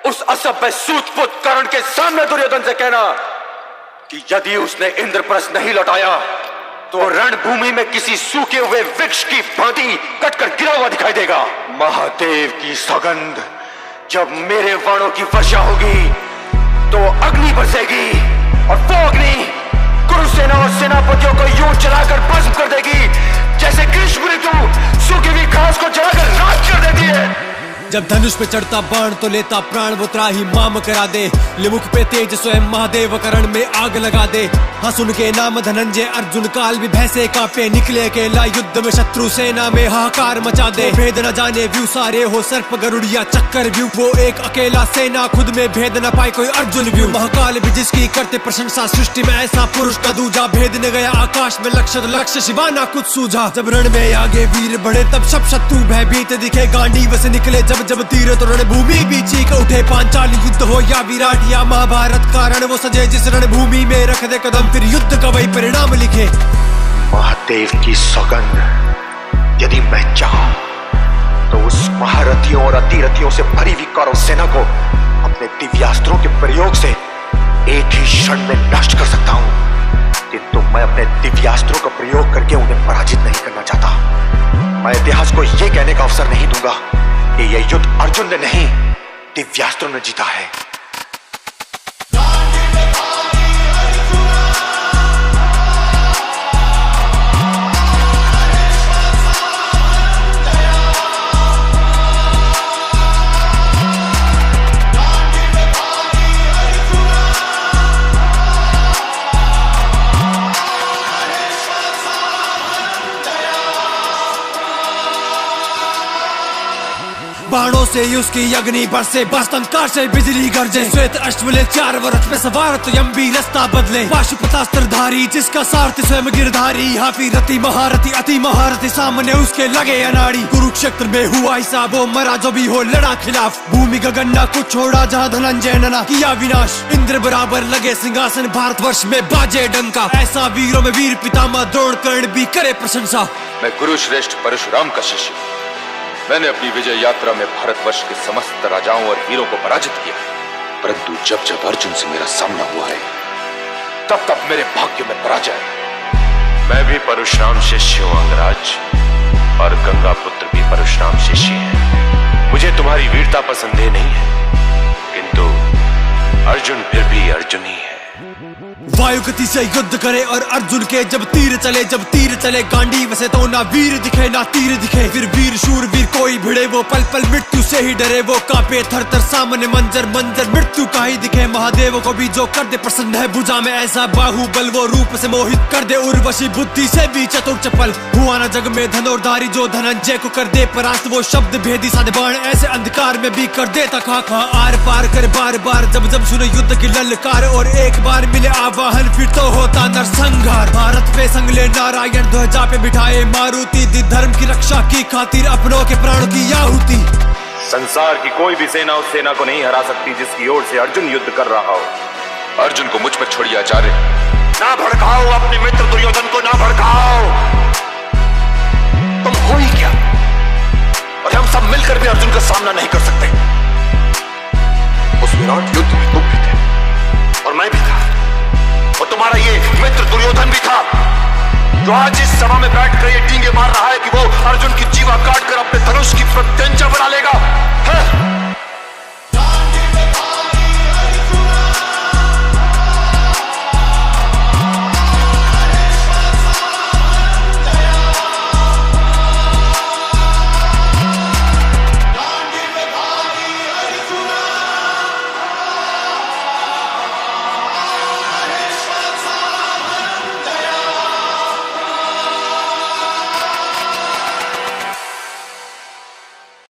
उस असभ्य सूझबूझ कर्ण के सामने दुर्योधन से कहना कि यदि उसने इंद्रप्रस्थ नहीं लौटाया तो रणभूमि में किसी सूखे हुए वृक्ष की भांति कटकर गिरा हुआ दिखाई देगा। महादेव की सौगंध, जब मेरे वाणों की वर्षा होगी तो अग्नि बरसेगी और वो अग्नि कुरुसेना और सेनापतियों को यूं जलाकर भस्म कर देगी जैसे ग्रीष्म ऋतु सूखी हुई घास को जलाकर राख कर देती है। जब धनुष पे चढ़ता बाण तो लेता प्राण वो त्राही माम करा दे, लिमुख पे तेज स्वयं महादेव करण में आग लगा दे। हाँ सुन के नाम धनंजय अर्जुन काल भी भैंसे कांपे, निकले अकेला युद्ध में शत्रु सेना में हाहाकार मचा दे। भेद न जाने व्यू सारे हो सर्प गरुड़िया चक्कर व्यू, वो एक अकेला सेना खुद में भेद न पाए कोई अर्जुन व्यू। महाकाल भी जिसकी करते प्रशंसा, सृष्टि में ऐसा पुरुष का दूजा। भेद ने गया आकाश में लक्ष्य शिवाना कुछ सूझा। जब रण में आगे वीर बढ़े तब सब शत्रु भयभीत दिखे, गांडीव से निकले जब तीर तो रणभूमि भी चीख उठे। पांचाली युद्ध हो या विराट या महाभारत का रण वो सजे जिस रणभूमि में रख दे कदम, फिर युद्ध का वही परिणाम लिखे। महादेव की सौगंध, यदि मैं चाहूं तो उस महारथियों और अतिरथियों से भरी हुई कौरव सेना को अपने दिव्यास्त्रों के प्रयोग से एक ही क्षण में नष्ट कर सकता हूं, किंतु मैं अपने दिव्यास्त्रों का प्रयोग करके उन्हें पराजित नहीं करना चाहता। मैं इतिहास को यह कहने का अवसर नहीं दूंगा कि यह युद्ध अर्जुन ने नहीं दिव्यास्त्रों ने जीता है। बाणों से उसकी अग्नि बरसे, बस्तंकार से बिजली गरजे। श्वेत अश्वले 4 रथ में सवार तो यम्बी रास्ता बदले। पाशुपतास्त्रधारी जिसका सारथी स्वयं गिरधारी, हाफी रति महारथी अति महारथी सामने उसके लगे अनाड़ी। कुरुक्षेत्र में हुआ हिसाब वो मरा जो भी हो लड़ा खिलाफ, भूमि गगन ना कुछ छोड़ा जहाँ धनंजय ने ना किया विनाश। इंद्र बराबर लगे सिंहासन भारतवर्ष में बाजे डंका, ऐसा वीरों में वीर पितामह द्रोण कर्ण भी करे प्रशंसा। मैं गुरु श्रेष्ठ परशुराम का शिष्य, मैंने अपनी विजय यात्रा में भारतवर्ष के समस्त राजाओं और वीरों को पराजित किया, परंतु जब जब अर्जुन से मेरा सामना हुआ है तब तब मेरे भाग्य में पराजय। मैं भी परशुराम शिष्य हूं अंगराज, और गंगा पुत्र भी परशुराम शिष्य है। मुझे तुम्हारी वीरता पर संदेह नहीं है, किंतु अर्जुन फिर भी अर्जुन ही है। वायु गति से युद्ध करे और अर्जुन के जब तीर चले गांडीव से तो ना वीर दिखे ना तीर दिखे। फिर वीर शूर वीर कोई भिड़े, वो पल पल मृत्यु से ही डरे। वो कांपे थर थर सामने मंजर मृत्यु का ही दिखे। महादेव को भी जो कर दे प्रसन्न है, भुजा में ऐसा बाहुबल वो रूप से मोहित कर दे। उर्वशी बुद्धि से भी चतुर चपल, हुआ ना जग में धनुर्धारी जो धनंजय को कर दे परास्त। वो शब्द भेदी साधे बाण ऐसे अंधकार में भी कर देता खा आर पार कर बार बार। जब सुने युद्ध की ललकार और एक बार मिले आवाहन फिर तो होता नरसंहार। भारत पे संगले नारायण ध्वजा पे बिठाए मारुति, दी धर्म की रक्षा की खातिर अपनों के प्राणों की आहुति। संसार की कोई भी सेना उस सेना को नहीं हरा सकती जिसकी ओर से अर्जुन युद्ध कर रहा हो। अर्जुन को मुझ पर छोड़िए आचार्य। ना भड़काओ अपने मित्र दुर्योधन को, ना भड़काओ। तुम हो ही क्या, और हम सब मिलकर भी अर्जुन का सामना नहीं कर सकते। उस विराट युद्ध में तुम भी थे और मैं भी था, और तुम्हारा ये मित्र दुर्योधन भी था, जो आज इस सभा में बैठकर ये डींगे मार रहा है कि वो अर्जुन की जीवा काटकर अपने धनुष की प्रत्यंचा बना लेगा।